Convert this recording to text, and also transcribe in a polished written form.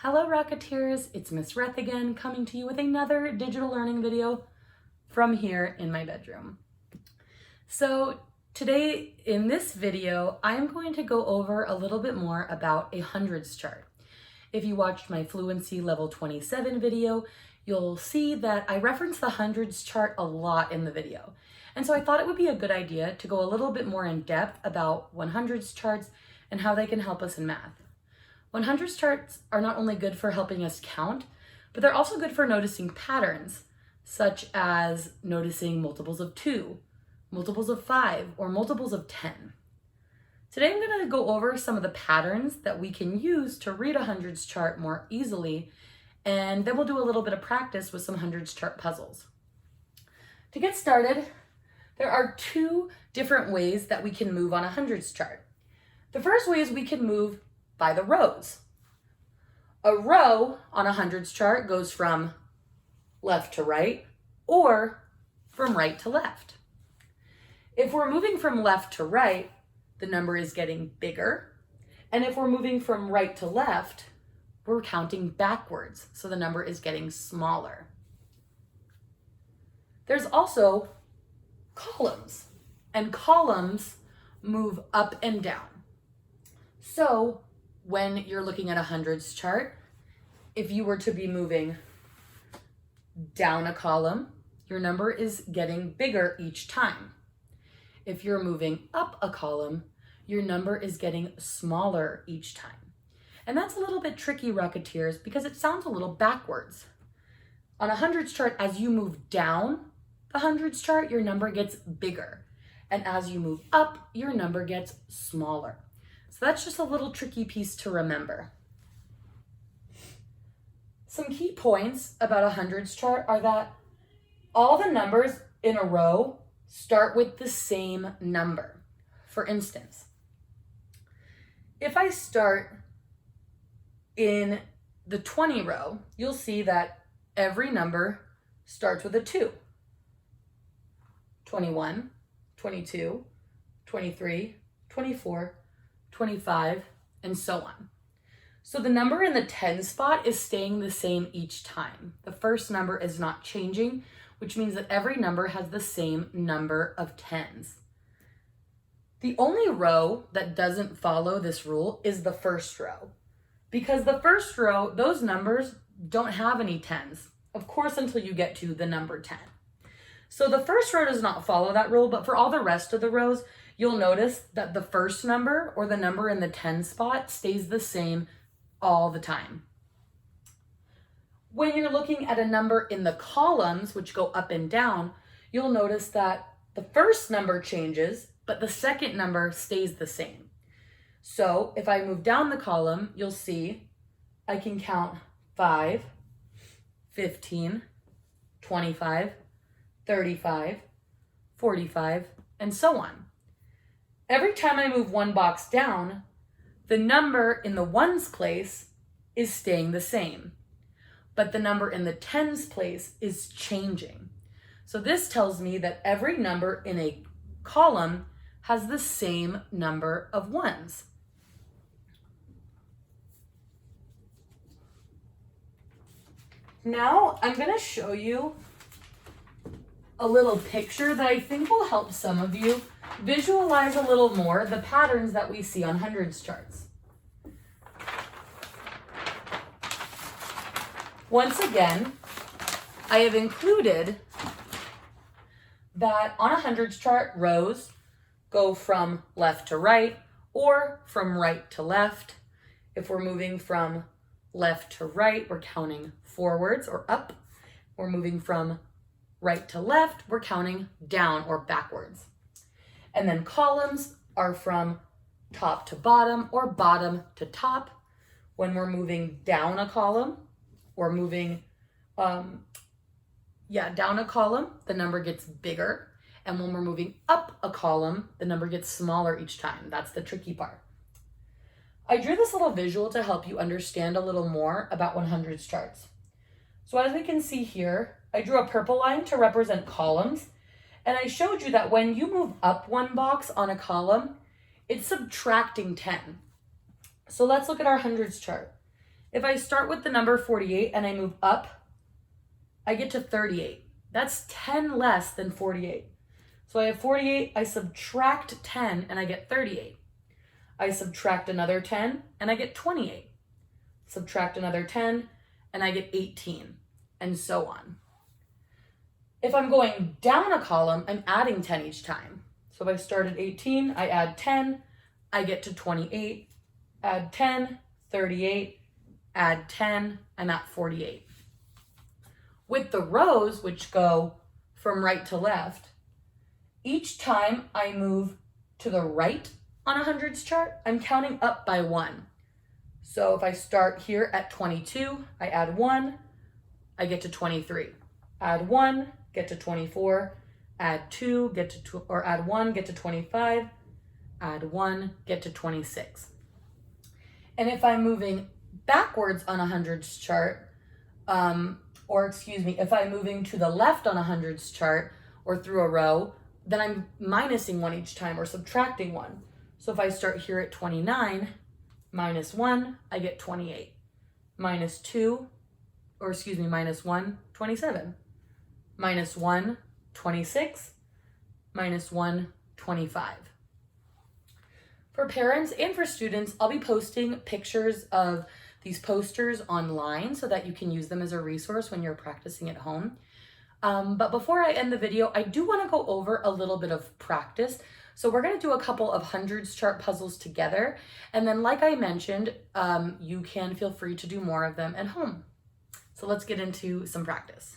Hello Rocketeers, it's Miss Reth again, coming to you with another digital learning video from here in my bedroom. So today in this video, I'm going to go over a little bit more about a hundreds chart. If you watched my Fluency Level 27 video, you'll see that I reference the hundreds chart a lot in the video. And so I thought it would be a good idea to go a little bit more in depth about 100s charts and how they can help us in math. 100s charts are not only good for helping us count, but they're also good for noticing patterns, such as noticing multiples of 2, multiples of 5, or multiples of 10. Today I'm going to go over some of the patterns that we can use to read a hundreds chart more easily, and then we'll do a little bit of practice with some hundreds chart puzzles. To get started, there are two different ways that we can move on a hundreds chart. The first way is we can move by the rows. A row on a hundreds chart goes from left to right or from right to left. If we're moving from left to right, the number is getting bigger. And if we're moving from right to left, we're counting backwards, so the number is getting smaller. There's also columns, and columns move up and down. So when you're looking at a hundreds chart, if you were to be moving down a column, your number is getting bigger each time. If you're moving up a column, your number is getting smaller each time. And that's a little bit tricky, Rocketeers, because it sounds a little backwards. On a hundreds chart, as you move down the hundreds chart, your number gets bigger. And as you move up, your number gets smaller. So that's just a little tricky piece to remember. Some key points about a hundreds chart are that all the numbers in a row start with the same number. For instance, if I start in the 20 row, you'll see that every number starts with a 2. 21, 22, 23, 24, 25, and so on. So the number in the 10 spot is staying the same each time. The first number is not changing, which means that every number has the same number of 10s. The only row that doesn't follow this rule is the first row, because the first row, those numbers don't have any 10s, of course, until you get to the number 10. So the first row does not follow that rule, but for all the rest of the rows, you'll notice that the first number or the number in the 10 spot stays the same all the time. When you're looking at a number in the columns, which go up and down, you'll notice that the first number changes, but the second number stays the same. So if I move down the column, you'll see I can count 5, 15, 25, 35, 45, and so on. Every time I move one box down, the number in the ones place is staying the same, but the number in the tens place is changing. So this tells me that every number in a column has the same number of ones. Now I'm going to show you a little picture that I think will help some of you visualize a little more the patterns that we see on hundreds charts. Once again, I have included that on a hundreds chart, rows go from left to right or from right to left. If we're moving from left to right, we're counting forwards or up. We're moving from right to left, we're counting down or backwards. And then columns are from top to bottom or bottom to top. When we're moving down a column or moving down a column, the number gets bigger. And when we're moving up a column, the number gets smaller each time. That's the tricky part. I drew this little visual to help you understand a little more about 100s charts. So as we can see here, I drew a purple line to represent columns, and I showed you that when you move up one box on a column, it's subtracting 10. So let's look at our hundreds chart. If I start with the number 48 and I move up, I get to 38. That's 10 less than 48. So I have 48, I subtract 10 and I get 38. I subtract another 10 and I get 28. Subtract another 10 and I get 18, and so on. If I'm going down a column, I'm adding 10 each time. So if I start at 18, I add 10, I get to 28, add 10, 38, add 10, I'm at 48. With the rows, which go from right to left, each time I move to the right on a hundreds chart, I'm counting up by 1. So if I start here at 22, I add 1, I get to 23. Add 1, get to 24, add 2, get to add 1, get to 25, add 1, get to 26. And if I'm moving backwards on a hundreds chart, if I'm moving to the left on a hundreds chart or through a row, then I'm minusing 1 each time or subtracting 1. So if I start here at 29, minus 1, I get 28. Minus 1, 27. Minus 1, 26. Minus 1, 25. For parents and for students, I'll be posting pictures of these posters online so that you can use them as a resource when you're practicing at home. But before I end the video, I do want to go over a little bit of practice. So we're going to do a couple of hundreds chart puzzles together. And then like I mentioned, you can feel free to do more of them at home. So let's get into some practice.